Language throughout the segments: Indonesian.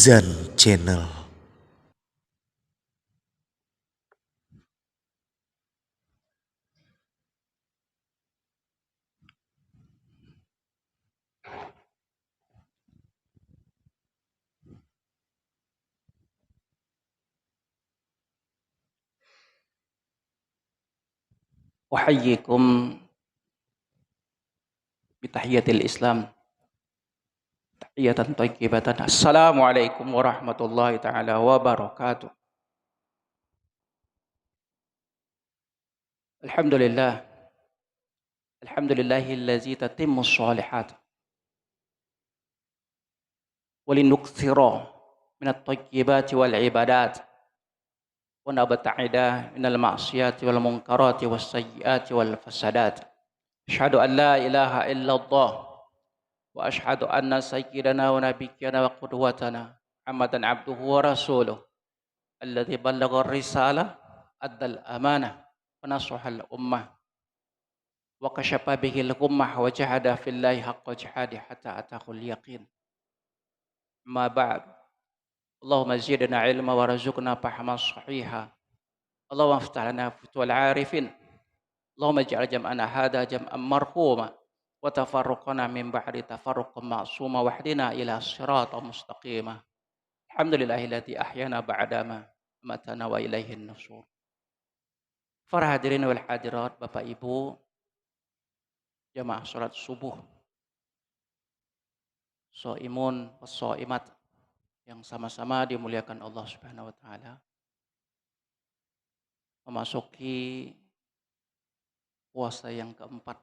Zan Channel. أحييكم بتحية الإسلام تحية طيبة. السلام عليكم ورحمة الله تعالى وبركاته. الحمد لله الذي تتم الصالحات ولنكثر من الطيبات والعبادات ونبتعد من المعصيات والمنكرات والسيئات والفسادات. أشهد أن لا إله إلا الله وأشهد أن سيدنا ونبينا وقدوتنا محمدا عبده ورسوله الذي بلغ الرسالة أدى الأمانة ونصح الأمة وكشف به الغمة وجاهد في الله حق جهاده حتى أتاه اليقين. ما بعد، اللهم زدنا علما وارزقنا فهما صحيحا. اللهم افتح لنا فتوح العارفين. اللهم اجعل جمعنا هذا جمعا مرحوما وتفرقنا من بعد تفرقا معصوما واهدنا إلى صراط مستقيما. الحمد لله الذي أحيانا بعدما أماتنا وإليه النشور. Para hadirin wal hadirat, Bapak Ibu, jamaah salat subuh, shaimun was shaimat yang sama-sama dimuliakan Allah Subhanahu wa taala. Memasuki puasa yang keempat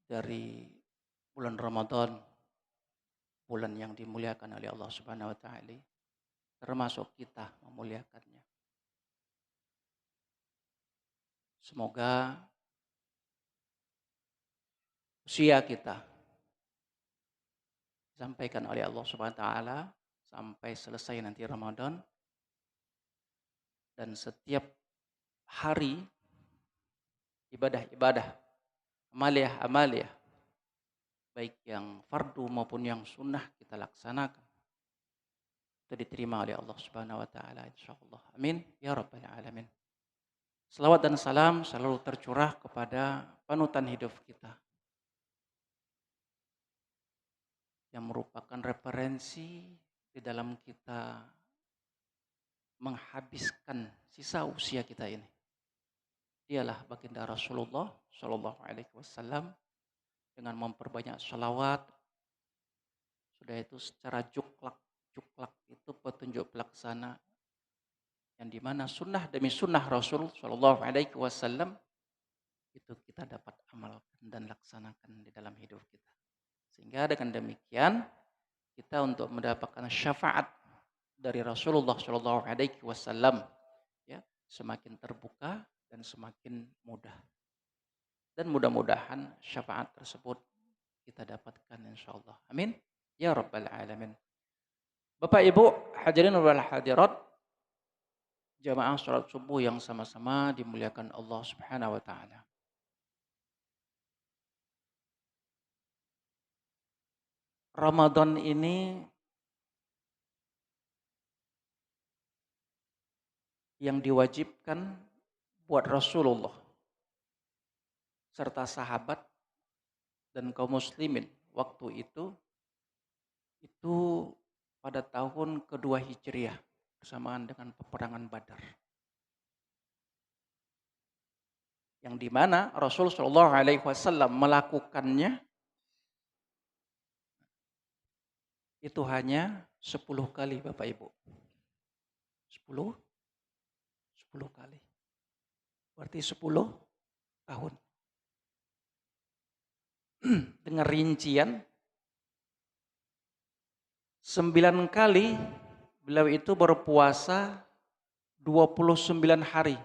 dari bulan Ramadan, bulan yang dimuliakan oleh Allah Subhanahu wa taala, termasuk kita memuliakannya. Semoga usia kita disampaikan oleh Allah Subhanahu wa taala sampai selesai nanti Ramadan, dan setiap hari ibadah-ibadah, amaliyah baik yang fardu maupun yang sunnah kita laksanakan, itu diterima oleh Allah Subhanahu wa taala insyaallah. Amin ya rabbal alamin. Selawat dan salam selalu tercurah kepada panutan hidup kita yang merupakan referensi di dalam kita menghabiskan sisa usia kita ini. Dialah baginda Rasulullah Shallallahu Alaihi Wasallam, dengan memperbanyak salawat. Sudah itu secara juklak itu petunjuk pelaksana, yang dimana sunnah demi sunnah Rasul Shallallahu Alaihi Wasallam itu kita dapat amalkan dan laksanakan di dalam hidup kita. Sehingga dengan demikian kita untuk mendapatkan syafaat dari Rasulullah Shallallahu Alaihi Wasallam ya semakin terbuka dan semakin mudah. Dan mudah-mudahan syafaat tersebut kita dapatkan insyaallah. Amin ya rabbal alamin. Bapak Ibu hadirin wal hadirat, jamaah salat subuh yang sama-sama dimuliakan Allah Subhanahu wa taala. Ramadan ini yang diwajibkan buat Rasulullah serta sahabat dan kaum muslimin waktu itu pada tahun kedua Hijriah bersamaan dengan peperangan Badar. Yang dimana Rasul Shallallahu Alaihi Wasallam melakukannya itu hanya 10 kali Bapak Ibu. 10 kali. Berarti 10 tahun. Dengan rincian 9 kali beliau itu berpuasa 29 hari.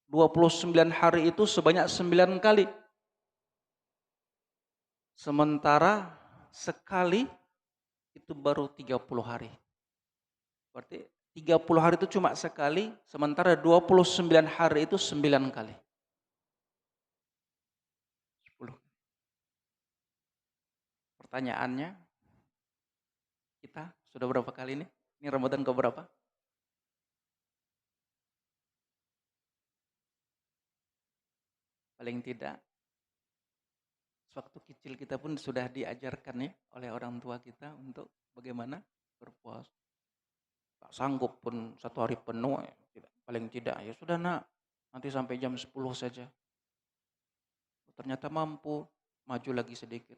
29 hari itu sebanyak 9 kali. Sementara sekali itu baru 30 hari. Berarti 30 hari itu cuma sekali, sementara 29 hari itu 9 kali. 10. Pertanyaannya, kita sudah berapa kali nih? Ini Ramadan ke berapa? Paling tidak, sewaktu kecil kita pun sudah diajarkan ya oleh orang tua kita untuk bagaimana berpuasa. Tak sanggup pun 1 hari penuh, ya. Tidak, paling tidak ya sudah nak, nanti sampai jam 10 saja. Ternyata mampu, maju lagi sedikit,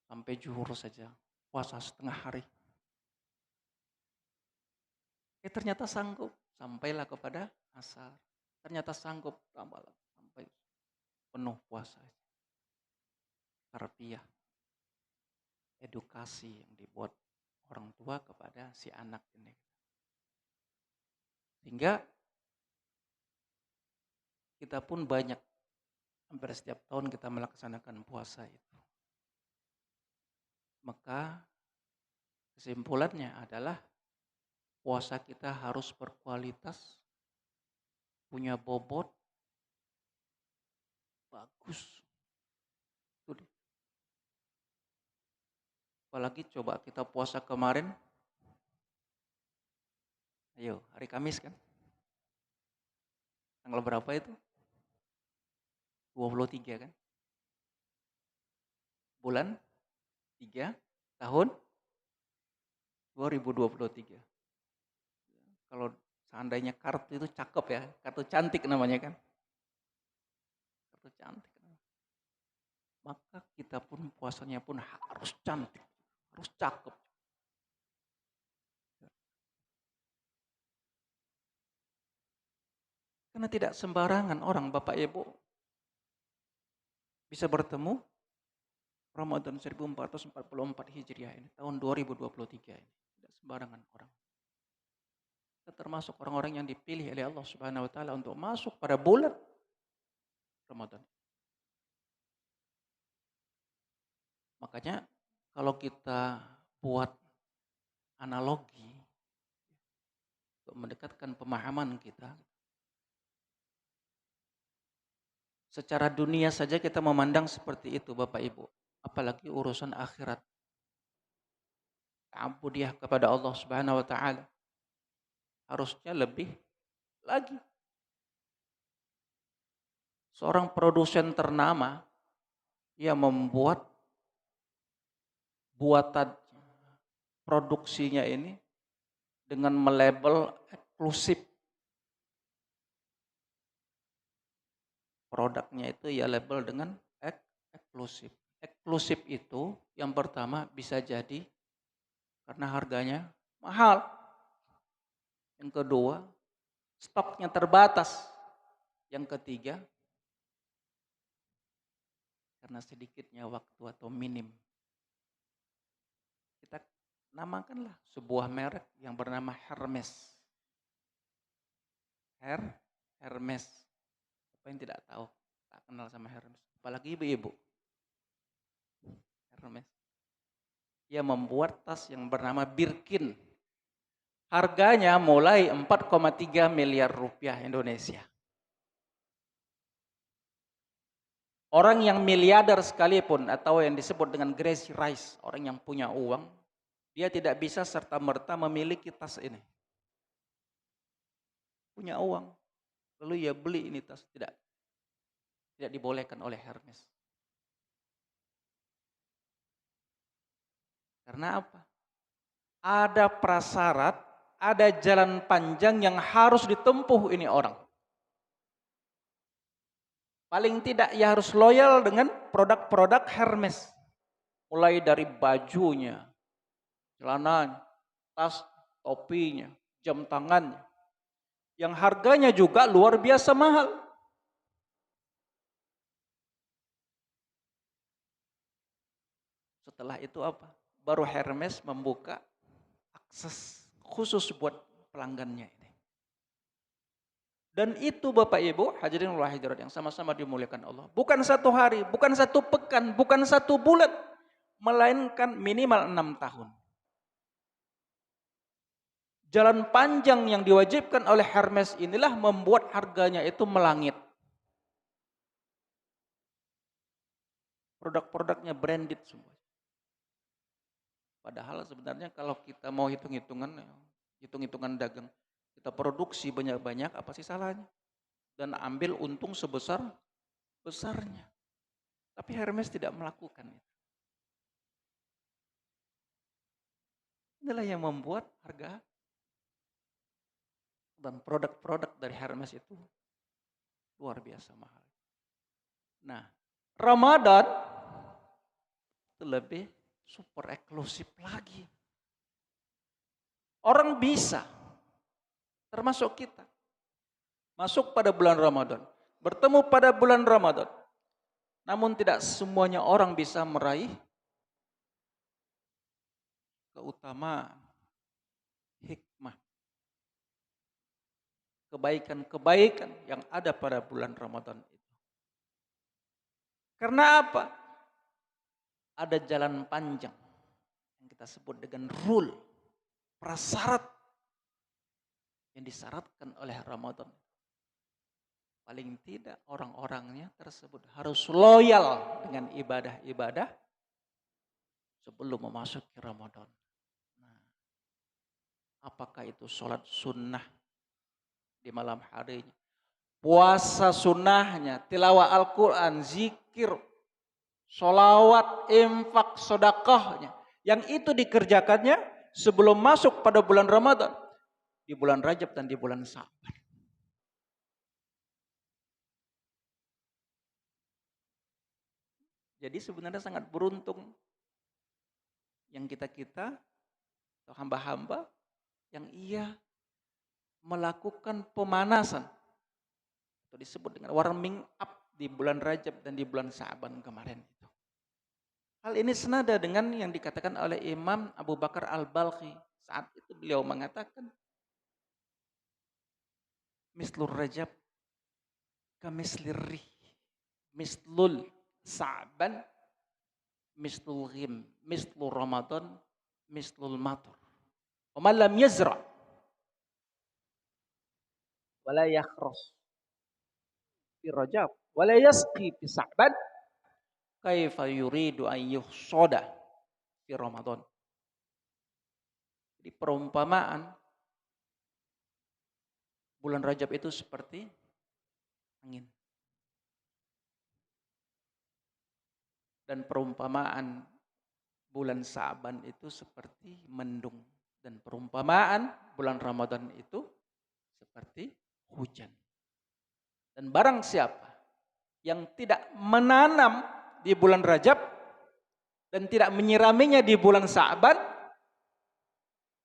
sampai zuhur saja, puasa setengah hari. Ternyata sanggup, sampailah kepada asar. Ternyata sanggup, tambah sampai penuh puasa. Tarbiyah, edukasi yang dibuat orang tua kepada si anak ini. Sehingga kita pun banyak, hampir setiap tahun kita melaksanakan puasa itu. Maka kesimpulannya adalah puasa kita harus berkualitas, punya bobot, bagus. Apalagi coba kita puasa kemarin, ayo hari Kamis kan? Tanggal berapa itu? 23 kan? Bulan 3 tahun 2023. Kalau seandainya kartu itu cakep ya, kartu cantik namanya kan? Kartu cantik. Maka kita pun puasanya pun harus cantik, harus cakep. Karena tidak sembarangan orang Bapak Ibu bisa bertemu Ramadan 1444 Hijriah ini, tahun 2023 ini. Tidak sembarangan orang. Kita termasuk orang-orang yang dipilih oleh Allah Subhanahu wa taala untuk masuk pada bulan Ramadan. Makanya kalau kita buat analogi untuk mendekatkan pemahaman kita, secara dunia saja kita memandang seperti itu Bapak Ibu, apalagi urusan akhirat. Ta'abudiyah kepada Allah Subhanahu wa taala harusnya lebih lagi. Seorang produsen ternama yang membuat buatan produksinya ini dengan melabel eksklusif. Produknya itu ya label dengan eksklusif. Eksklusif itu yang pertama bisa jadi karena harganya mahal. Yang kedua, stoknya terbatas. Yang ketiga, karena sedikitnya waktu atau minim. Kita namakanlah sebuah merek yang bernama Hermes. Hermes. Siapa yang tidak tahu, tak kenal sama Hermes. Apalagi ibu-ibu. Hermes. Ia membuat tas yang bernama Birkin. Harganya mulai 4,3 miliar rupiah Indonesia. Orang yang miliarder sekalipun atau yang disebut dengan Gracie Rice, orang yang punya uang, dia tidak bisa serta-merta memiliki tas ini. Punya uang, lalu ia beli ini tas, tidak dibolehkan oleh Hermes. Karena apa? Ada prasyarat, ada jalan panjang yang harus ditempuh ini orang. Paling tidak ia harus loyal dengan produk-produk Hermes. Mulai dari bajunya, celananya, tas, topinya, jam tangannya. Yang harganya juga luar biasa mahal. Setelah itu apa? Baru Hermes membuka akses khusus buat pelanggannya ini. Dan itu Bapak Ibu, hadirin wal hadirat yang sama-sama dimuliakan Allah. Bukan 1 hari, bukan 1 pekan, bukan 1 bulan. Melainkan minimal 6 tahun. Jalan panjang yang diwajibkan oleh Hermes inilah membuat harganya itu melangit. Produk-produknya branded semua. Padahal sebenarnya kalau kita mau hitung-hitungan dagang, kita produksi banyak-banyak, apa sih salahnya? Dan ambil untung sebesar-besarnya. Tapi Hermes tidak melakukan itu. Inilah yang membuat harga dan produk-produk dari Hermes itu luar biasa mahal. Nah, Ramadan itu lebih super eksklusif lagi. Orang bisa, termasuk kita, masuk pada bulan Ramadan, bertemu pada bulan Ramadan. Namun tidak semuanya orang bisa meraih keutamaan, hikmah, kebaikan-kebaikan yang ada pada bulan Ramadan itu. Karena apa? Ada jalan panjang yang kita sebut dengan rule, prasyarat yang disyaratkan oleh Ramadan. Paling tidak orang-orangnya tersebut harus loyal dengan ibadah-ibadah sebelum memasuki Ramadan. Nah, apakah itu sholat sunnah di malam harinya, puasa sunnahnya, tilawah Al-Quran, zikir, sholawat, infak, sedekahnya. Yang itu dikerjakannya sebelum masuk pada bulan Ramadan, di bulan Rajab dan di bulan Sa'ban. Jadi sebenarnya sangat beruntung yang kita-kita atau hamba-hamba yang ia melakukan pemanasan atau disebut dengan warming up di bulan Rajab dan di bulan Sa'ban kemarin itu. Hal ini senada dengan yang dikatakan oleh Imam Abu Bakar Al-Balkhi. Saat itu beliau mengatakan, mislur Rajab kamislir rih, mislul Sa'ban, mislul ghim, mislul Ramadan, mislul matur. Wa man lam yazra' wala yakhros fi Rajab wala yasqi fi Sa'ban, kaifa yuridu an yuhsoda fi Ramadan. Jadi perumpamaan bulan Rajab itu seperti angin. Dan perumpamaan bulan Sa'ban itu seperti mendung. Dan perumpamaan bulan Ramadan itu seperti hujan. Dan barang siapa yang tidak menanam di bulan Rajab dan tidak menyiraminya di bulan Sa'ban,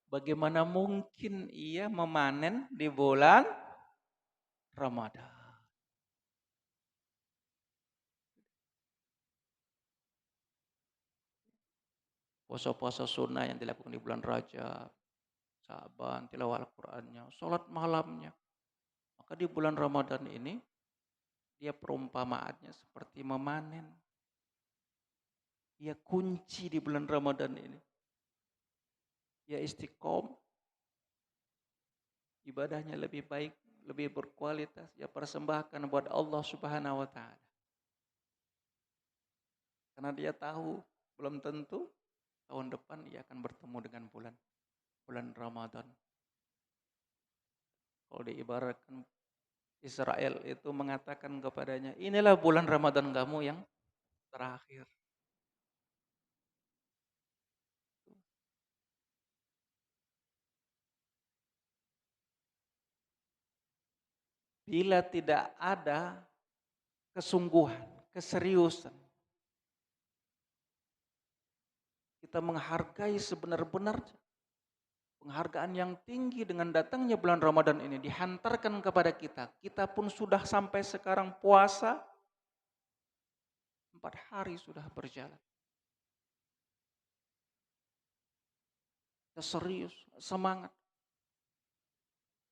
bagaimana mungkin ia memanen di bulan Ramadan? Puasa-puasa sunnah yang dilakukan di bulan Rajab, Sa'ban, tilawah Al-Qur'annya, sholat malamnya. Maka di bulan Ramadan ini dia perumpamaannya seperti memanen. Dia kunci di bulan Ramadan ini. Ya istiqomah, ibadahnya lebih baik, lebih berkualitas, ya persembahkan buat Allah Subhanahu wa taala. Karena dia tahu belum tentu tahun depan ia akan bertemu dengan bulan Ramadan. Kalau diibaratkan Israel itu mengatakan kepadanya, inilah bulan Ramadan kamu yang terakhir. Bila tidak ada kesungguhan, keseriusan, kita menghargai sebenar-benarnya penghargaan yang tinggi dengan datangnya bulan Ramadan ini dihantarkan kepada kita. Kita pun sudah sampai sekarang puasa 4 hari sudah berjalan. Kita serius, semangat.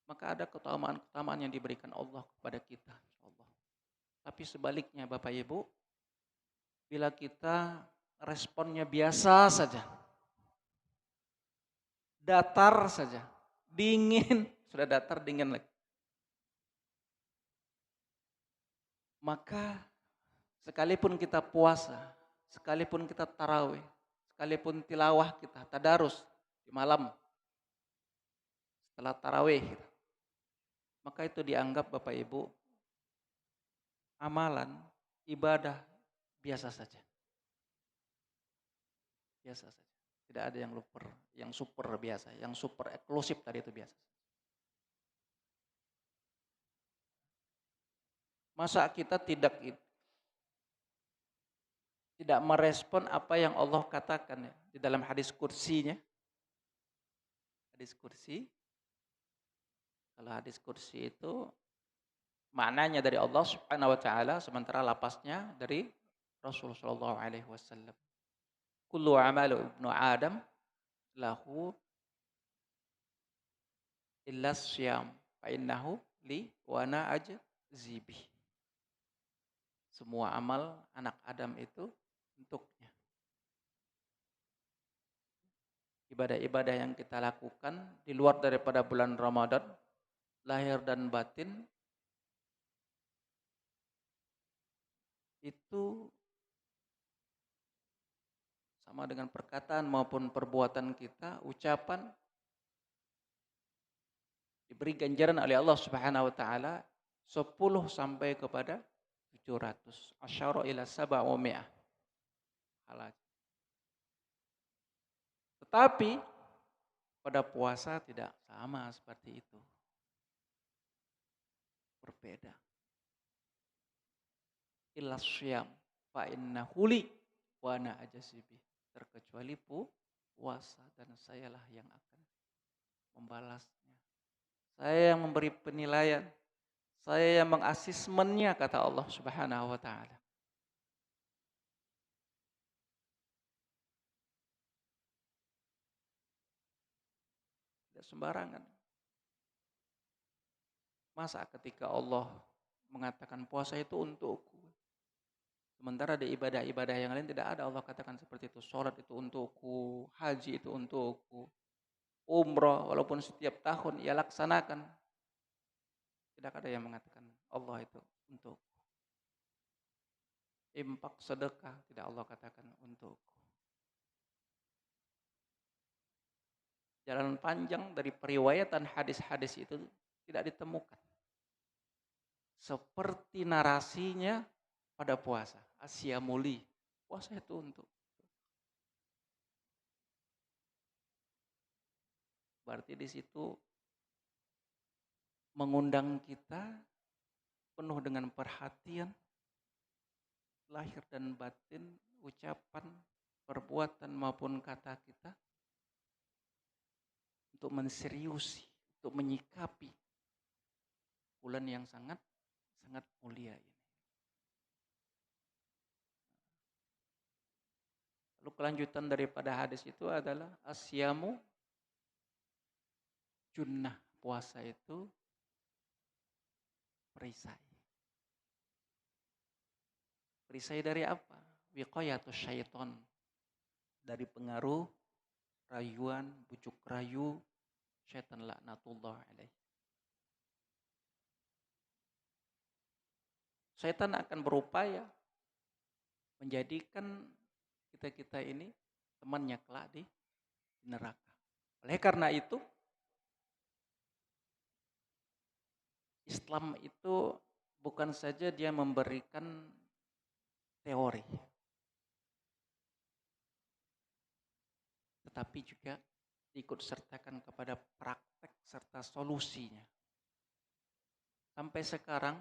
Maka ada keutamaan-keutamaan yang diberikan Allah kepada kita. Tapi sebaliknya Bapak Ibu, bila kita responnya biasa saja, datar saja, dingin, sudah datar dingin lagi. Maka sekalipun kita puasa, sekalipun kita tarawih, sekalipun tilawah kita, tadarus di malam setelah tarawih, gitu, maka itu dianggap Bapak Ibu amalan, ibadah biasa saja. Biasa saja. Tidak ada yang super biasa, yang super eksklusif tadi itu biasa. Masa kita tidak merespon apa yang Allah katakan ya, di dalam hadis kursinya. Hadis kursi, kalau hadis kursi itu maknanya dari Allah Subhanahu wa taala, sementara lapasnya dari Rasulullah sallallahu alaihi wasallam. Kullu amalu ibnu Adam lahu illa syam fa innahu li wa ana ajzi bih. Semua amal anak Adam itu untuknya. Ibadah-ibadah yang kita lakukan di luar daripada bulan Ramadan, lahir dan batin, itu sama dengan perkataan maupun perbuatan kita, ucapan, diberi ganjaran oleh Allah Subhanahu wa taala 10 sampai kepada 700. Asyara ila sab'umi'ah. Tetapi pada puasa tidak sama seperti itu. Berbeda. Illa syam fa innahu li wa ana ajasibi. Terkecuali puasa, dan sayalah yang akan membalasnya. Saya yang memberi penilaian. Saya yang mengasesmennya, kata Allah Subhanahu wa taala. Tidak sembarangan. Masa ketika Allah mengatakan puasa itu untukku, sementara di ibadah-ibadah yang lain tidak ada Allah katakan seperti itu. Sholat itu untukku, haji itu untukku, umrah walaupun setiap tahun ia laksanakan, tidak ada yang mengatakan Allah itu untukku. Infak sedekah tidak Allah katakan untukku. Jalan panjang dari periwayatan hadis-hadis itu tidak ditemukan seperti narasinya pada puasa. Asyamuli, puasa itu untuk. Berarti di situ mengundang kita penuh dengan perhatian, lahir dan batin, ucapan, perbuatan maupun kata kita, untuk menseriusi, untuk menyikapi bulan yang sangat mulia ini. Lalu kelanjutan daripada hadis itu adalah asyamu junnah, puasa itu perisai. Perisai dari apa? Wiqayatus syaiton, dari pengaruh rayuan, bujuk rayu syaitan laknatullah alaih. Syaitan akan berupaya menjadikan kita ini temannya kelak di neraka. Oleh karena itu, Islam itu bukan saja dia memberikan teori, tetapi juga ikut sertakan kepada praktek serta solusinya. Sampai sekarang,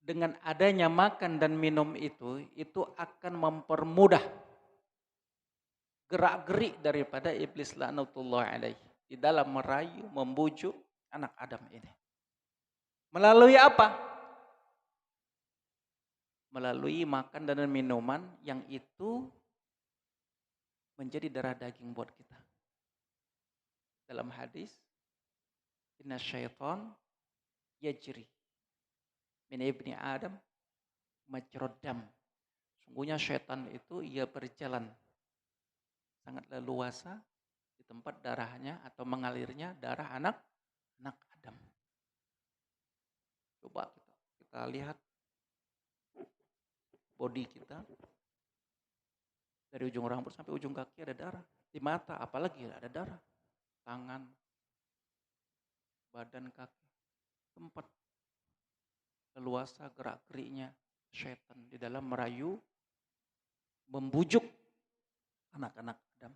dengan adanya makan dan minum itu akan mempermudah gerak-gerik daripada iblis laknatullah alaih di dalam merayu, membujuk anak Adam ini. Melalui apa? Melalui makan dan minuman yang itu menjadi darah daging buat kita. Dalam hadis, inna syaitan yajri min ibni Adam majrad dam. Sungguhnya syaitan itu ia berjalan sangat leluasa di tempat darahnya atau mengalirnya darah anak Adam. Coba kita lihat body kita, Dari ujung rambut sampai ujung kaki ada darah. Di mata apalagi ada darah. Tangan, badan, kaki. Tempat leluasa gerak-geriknya syaitan di dalam merayu, membujuk anak-anak Adam.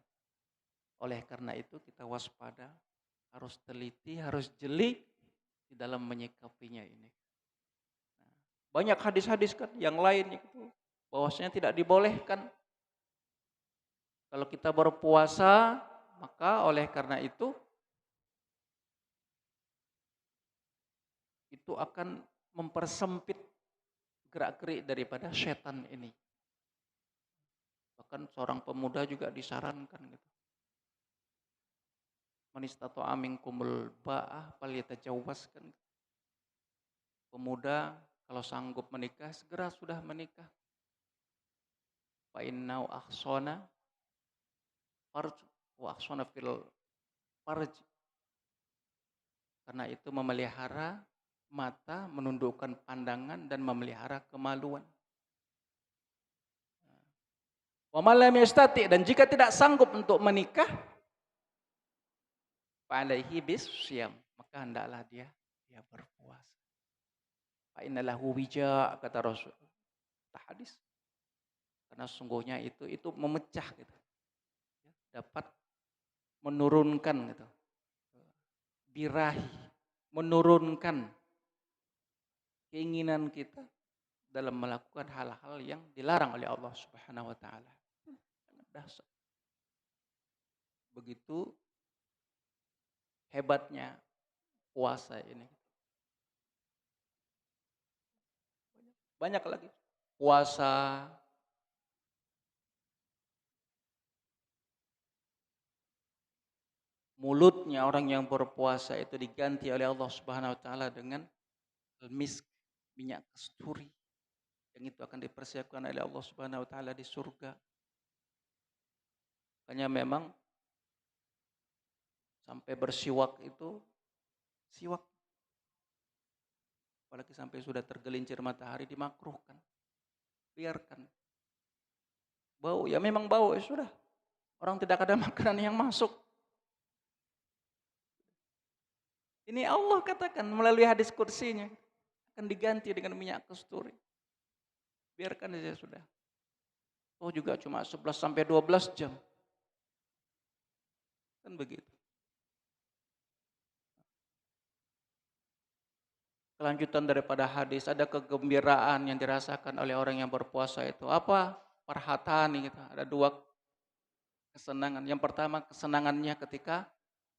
Oleh karena itu kita waspada, harus teliti, harus jeli di dalam menyikapinya ini. Nah, banyak hadis-hadis kan yang lainnya itu bahwasanya tidak dibolehkan kalau kita berpuasa, maka oleh karena itu akan mempersempit gerak-gerik daripada setan ini. Bahkan seorang pemuda juga disarankan gitu. Man istata'a minkumul ba'ah falyatajawwazkan. Pemuda kalau sanggup menikah segera sudah menikah. Fa innau ahsana farj wa ahsana fil farj. Karena itu memelihara mata, menundukkan pandangan dan memelihara kemaluan. Wa man lam yastati, dan jika tidak sanggup untuk menikah, fa alaihi bisyam, maka hendaklah dia berpuasa. Fa innalahu wija, kata Rasul. Hadis. Karena sungguhnya itu memecah gitu. Dapat menurunkan gitu. Birahi, menurunkan keinginan kita dalam melakukan hal-hal yang dilarang oleh Allah Subhanahu wa taala. Dahsyat. Begitu hebatnya puasa ini. Banyak lagi. Puasa mulutnya orang yang berpuasa itu diganti oleh Allah Subhanahu wa taala dengan al-misk, minyak kasturi. Yang itu akan dipersiapkan oleh Allah Subhanahu wa taala di surga. Makanya memang sampai bersiwak itu siwak. Apalagi sampai sudah tergelincir matahari dimakruhkan. Biarkan. Bau, ya memang bau, ya sudah. Orang tidak ada makanan yang masuk. Ini Allah katakan melalui hadis kursinya. Akan diganti dengan minyak kasturi. Biarkan saja sudah. Oh juga cuma 11 sampai 12 jam. Kan begitu. Kelanjutan daripada hadis, ada kegembiraan yang dirasakan oleh orang yang berpuasa itu. Apa? Farhatani gitu. Ada dua kesenangan. Yang pertama kesenangannya ketika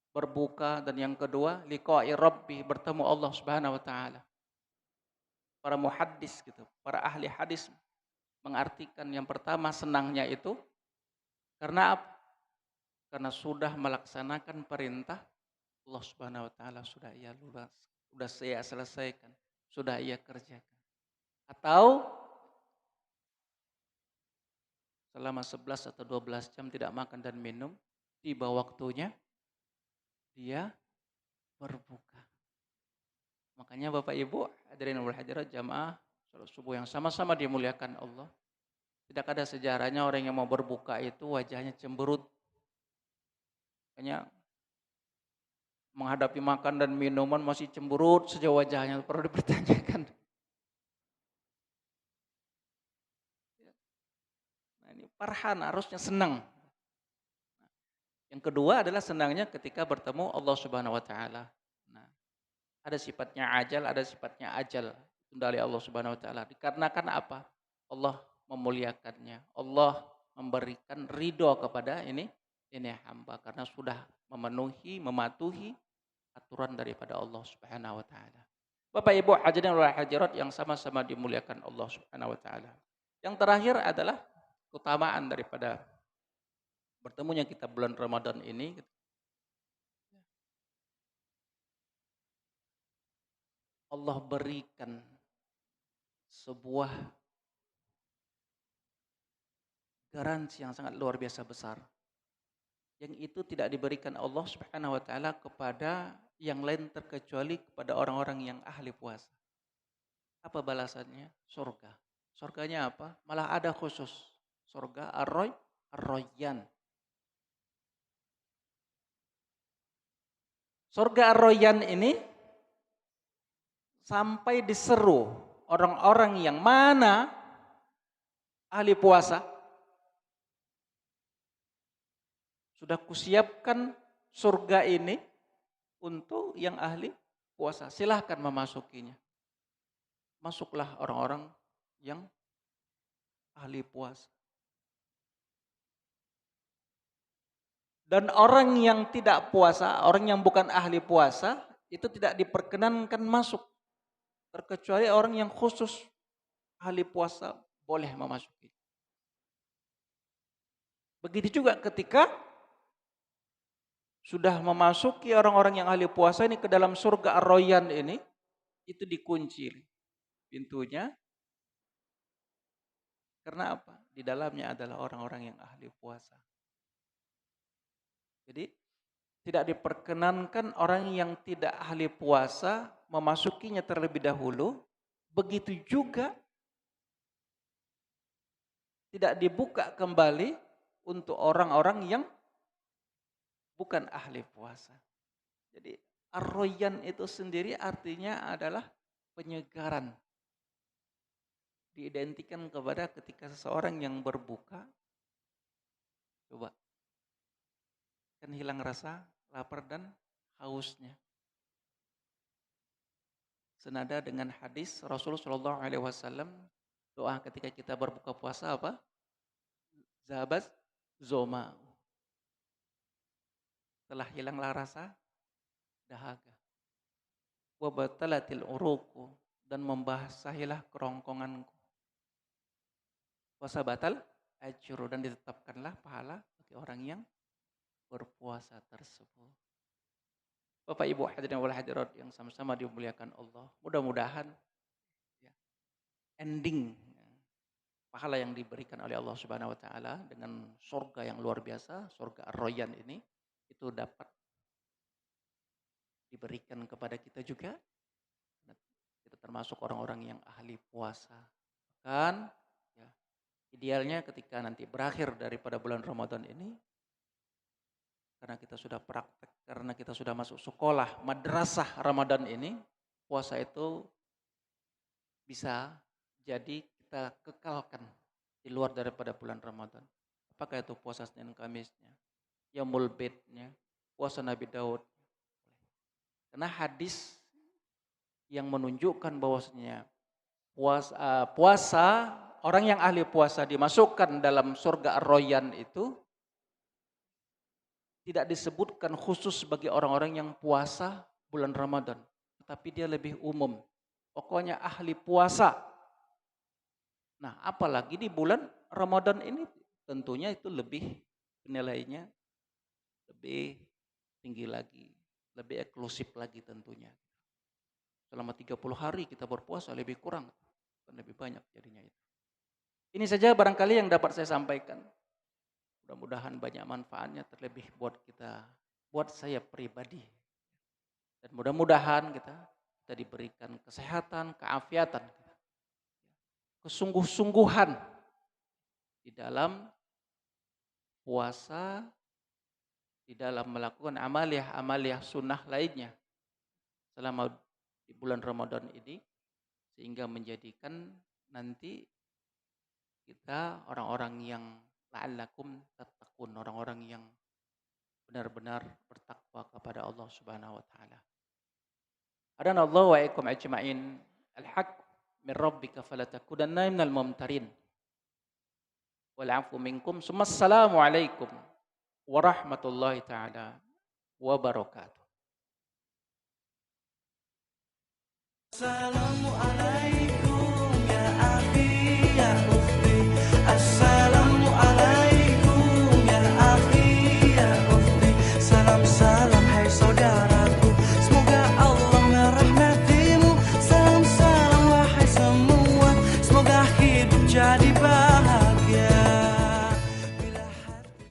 berbuka, dan yang kedua liqa'i rabbi, bertemu Allah Subhanahu wa taala. Para muhaddis gitu, para ahli hadis mengartikan yang pertama senangnya itu karena apa? Karena sudah melaksanakan perintah Allah Subhanahu wa taala, sudah ia lunas, sudah saya selesaikan, sudah ia kerjakan. Atau selama 11 atau 12 jam tidak makan dan minum, tiba waktunya dia berbuka. Makanya Bapak Ibu hadirin wal hadirat jamaah salat subuh yang sama-sama dimuliakan Allah. Tidak ada sejarahnya orang yang mau berbuka itu wajahnya cemberut. Makanya menghadapi makan dan minuman masih cemberut saja wajahnya, perlu dipertanyakan. Nah, ini farhan, harusnya senang. Yang kedua adalah senangnya ketika bertemu Allah Subhanahu wa taala. Nah, ada sifatnya ajal, ada sifatnya ajal dari Allah Subhanahu wa taala. Dikarenakan apa? Allah memuliakannya. Allah memberikan ridho kepada ini hamba karena sudah memenuhi, mematuhi aturan daripada Allah Subhanahu wa taala. Bapak Ibu hadirin wal hadirat yang sama-sama dimuliakan Allah Subhanahu wa taala. Yang terakhir adalah keutamaan daripada bertemunya kita bulan Ramadan ini. Allah berikan sebuah garansi yang sangat luar biasa besar. Yang itu tidak diberikan Allah Subhanahu wa taala kepada yang lain terkecuali kepada orang-orang yang ahli puasa. Apa balasannya? Surga. Surganya apa? Malah ada khusus. Surga ar-roy Ar-Rayyan. Surga Ar-Rayyan ini sampai diseru orang-orang yang mana ahli puasa. Sudah kusiapkan surga ini untuk yang ahli puasa. Silahkan memasukinya. Masuklah orang-orang yang ahli puasa. Dan orang yang tidak puasa, orang yang bukan ahli puasa, itu tidak diperkenankan masuk. Terkecuali orang yang khusus ahli puasa boleh memasuki. Begitu juga ketika sudah memasuki orang-orang yang ahli puasa ini ke dalam surga Ar-Rayyan ini, itu dikunci pintunya. Karena apa? Di dalamnya adalah orang-orang yang ahli puasa. Jadi tidak diperkenankan orang yang tidak ahli puasa memasukinya terlebih dahulu. Begitu juga tidak dibuka kembali untuk orang-orang yang bukan ahli puasa. Jadi Ar-Rayyan itu sendiri artinya adalah penyegaran. Diidentikan kepada ketika seseorang yang berbuka, coba kan hilang rasa lapar dan hausnya. Senada dengan hadis Rasulullah SAW, doa ketika kita berbuka puasa apa? Zahabaz zoma. Telah hilanglah rasa dahaga. Wa batalatil uruku, dan membasahilah kerongkonganku. Puasa batal ajru, dan ditetapkanlah pahala bagi orang yang berpuasa tersebut. Bapak Ibu hadirin wal hadirat yang sama-sama dimuliakan Allah. Mudah-mudahan ya, ending pahala yang diberikan oleh Allah Subhanahu wa taala dengan surga yang luar biasa, surga Ar-Rayyan ini, itu dapat diberikan kepada kita juga. Kita termasuk orang-orang yang ahli puasa. Kan ya, idealnya ketika nanti berakhir daripada bulan Ramadan ini, karena kita sudah praktek, karena kita sudah masuk sekolah, madrasah Ramadan ini, puasa itu bisa jadi kita kekalkan di luar daripada bulan Ramadan. Apakah itu puasa Senin Kamisnya, Yaumul Bidnya, puasa Nabi Daud. Karena hadis yang menunjukkan bahwasanya puasa orang yang ahli puasa dimasukkan dalam surga Ar-Rayyan itu tidak disebutkan khusus bagi orang-orang yang puasa bulan Ramadan, tetapi dia lebih umum. Pokoknya ahli puasa. Nah, apalagi di bulan Ramadan ini tentunya itu lebih nilainya lebih tinggi lagi, lebih eksklusif lagi tentunya. Selama 30 hari kita berpuasa lebih kurang, lebih banyak jadinya itu. Ini saja barangkali yang dapat saya sampaikan. Mudah-mudahan banyak manfaatnya terlebih buat kita, buat saya pribadi. Dan mudah-mudahan kita diberikan kesehatan, keafiatan, kesungguh-sungguhan di dalam puasa, di dalam melakukan amaliah sunnah lainnya selama di bulan Ramadan ini, sehingga menjadikan nanti kita orang-orang yang la'allakum tattaqun, orang-orang yang benar-benar bertakwa kepada Allah Subhanahu wa taala. Adana Allah wa ikum ajma'in al-haq min rabbika fala takunanna minal mumtarin. Wal 'afwu minkum. Assalamu alaikum warahmatullahi taala wabarakatuh. Assalamu alaikum ya akhi ya ukhti. Assalamu alaikum ya akhi ya ukhti. Salam hai saudaraku, semoga Allah merahmatimu. Salam wahai semua, semoga hidup jadi baik.